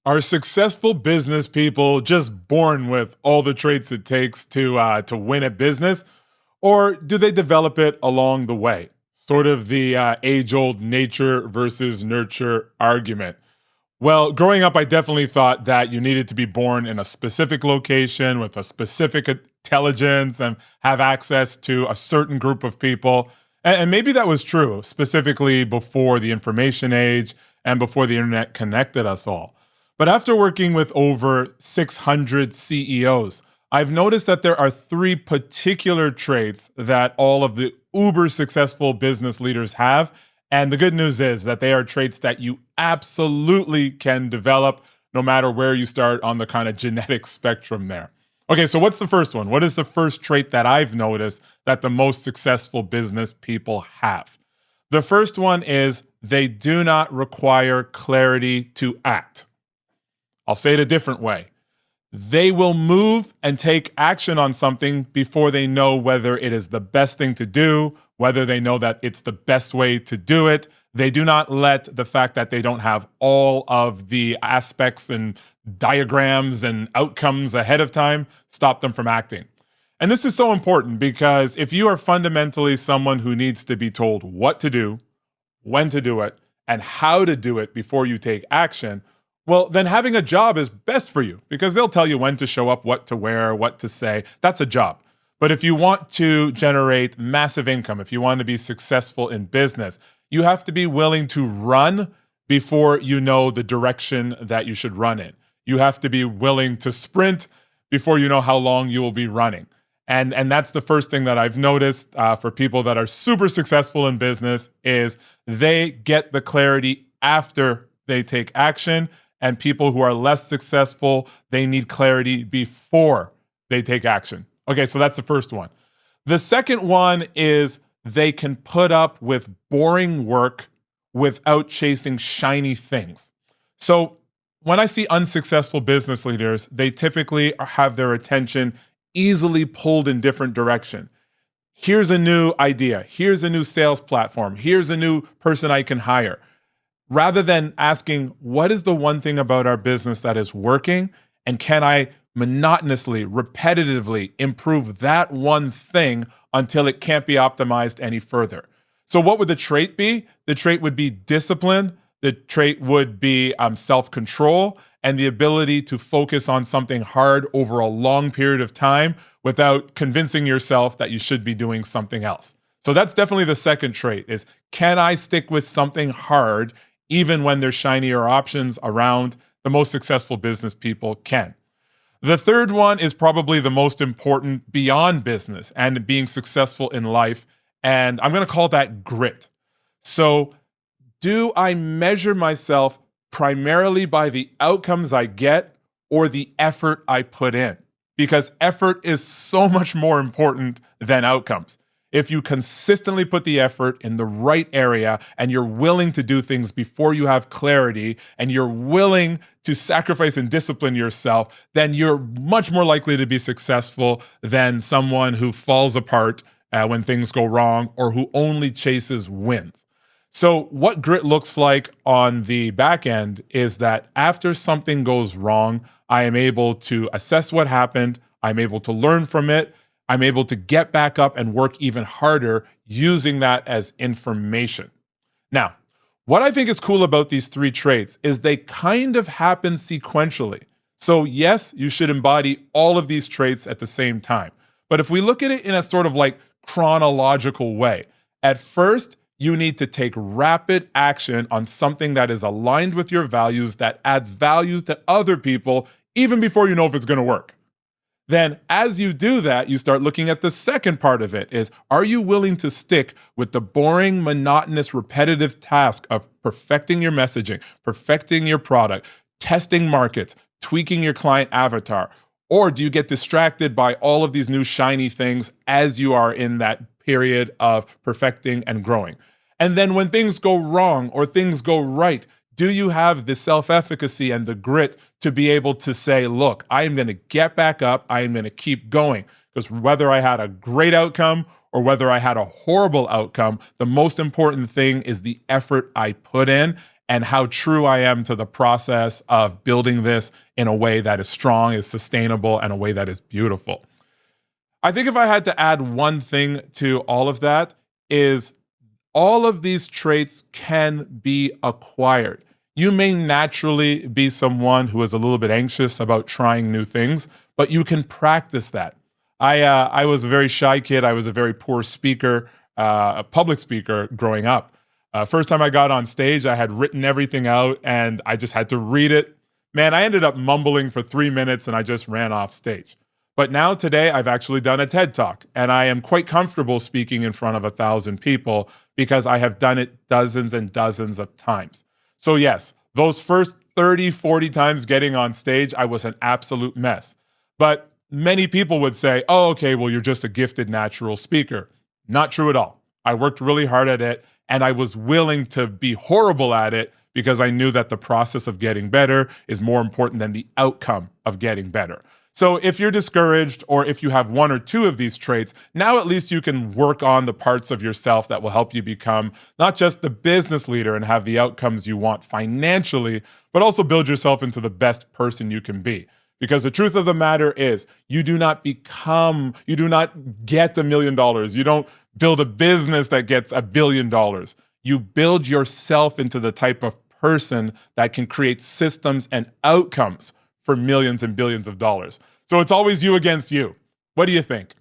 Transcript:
Are successful business people just born with all the traits it takes to win at business, or do they develop it along the way? Sort of the age-old nature versus nurture argument. Well, growing up, I definitely thought that you needed to be born in a specific location with a specific intelligence and have access to a certain group of people. And maybe that was true, specifically before the information age and before the internet connected us all. But after working with over 600 CEOs, I've noticed that there are three particular traits that all of the uber successful business leaders have. And the good news is that they are traits that you absolutely can develop no matter where you start on the kind of genetic spectrum there. Okay, so what's the first one? What is the first trait that I've noticed that the most successful business people have? The first one is they do not require clarity to act. I'll say it a different way. They will move and take action on something before they know whether it is the best thing to do, whether they know that it's the best way to do it. They do not let the fact that they don't have all of the aspects and diagrams and outcomes ahead of time stop them from acting. And this is so important because if you are fundamentally someone who needs to be told what to do, when to do it, and how to do it before you take action, well, then having a job is best for you because they'll tell you when to show up, what to wear, what to say. That's a job. But if you want to generate massive income, if you want to be successful in business, you have to be willing to run before you know the direction that you should run in. You have to be willing to sprint before you know how long you will be running. And that's the first thing that I've noticed for people that are super successful in business is they get the clarity after they take action. And people who are less successful, they need clarity before they take action. Okay, so that's the first one. The second one is they can put up with boring work without chasing shiny things. So when I see unsuccessful business leaders, they typically have their attention easily pulled in different direction. Here's a new idea. Here's a new sales platform. Here's a new person I can hire. Rather than asking, what is the one thing about our business that is working? And can I monotonously, repetitively improve that one thing until it can't be optimized any further? So what would the trait be? The trait would be discipline. The trait would be self-control and the ability to focus on something hard over a long period of time without convincing yourself that you should be doing something else. So that's definitely the second trait is, can I stick with something hard even when there's shinier options around? The most successful business people can. The third one is probably the most important beyond business and being successful in life, and I'm going to call that grit. So, do I measure myself primarily by the outcomes I get or the effort I put in? Because effort is so much more important than outcomes. If you consistently put the effort in the right area and you're willing to do things before you have clarity and you're willing to sacrifice and discipline yourself, then you're much more likely to be successful than someone who falls apart when things go wrong or who only chases wins. So what grit looks like on the back end is that after something goes wrong, I am able to assess what happened. I'm able to learn from it. I'm able to get back up and work even harder using that as information. Now, what I think is cool about these three traits is they kind of happen sequentially. So yes, you should embody all of these traits at the same time. But if we look at it in a sort of like chronological way, at first, you need to take rapid action on something that is aligned with your values, that adds value to other people, even before you know if it's going to work. Then as you do that, you start looking at the second part of it is, are you willing to stick with the boring, monotonous, repetitive task of perfecting your messaging, perfecting your product, testing markets, tweaking your client avatar? Or do you get distracted by all of these new shiny things as you are in that period of perfecting and growing? And then when things go wrong or things go right, do you have the self-efficacy and the grit to be able to say, look, I am going to get back up. I am going to keep going. Because whether I had a great outcome or whether I had a horrible outcome, the most important thing is the effort I put in. and how true I am to the process of building this in a way that is strong, is sustainable, and a way that is beautiful. I think if I had to add one thing to all of that is all of these traits can be acquired. You may naturally be someone who is a little bit anxious about trying new things, but you can practice that. I was a very shy kid. I was a very poor speaker, a public speaker growing up. First time I got on stage, I had written everything out and I just had to read it. Man, I ended up mumbling for 3 minutes and I just ran off stage. But now today, I've actually done a TED Talk and I am quite comfortable speaking in front of 1,000 people because I have done it dozens and dozens of times. So yes, those first 30, 40 times getting on stage, I was an absolute mess. But many people would say, oh, okay, well, you're just a gifted natural speaker. Not true at all. I worked really hard at it and I was willing to be horrible at it because I knew that the process of getting better is more important than the outcome of getting better. So if you're discouraged or if you have one or two of these traits, now at least you can work on the parts of yourself that will help you become not just the business leader and have the outcomes you want financially, but also build yourself into the best person you can be. Because the truth of the matter is, you do not get $1 million. You don't build a business that gets $1 billion. You build yourself into the type of person that can create systems and outcomes for millions and billions of dollars. So it's always you against you. What do you think?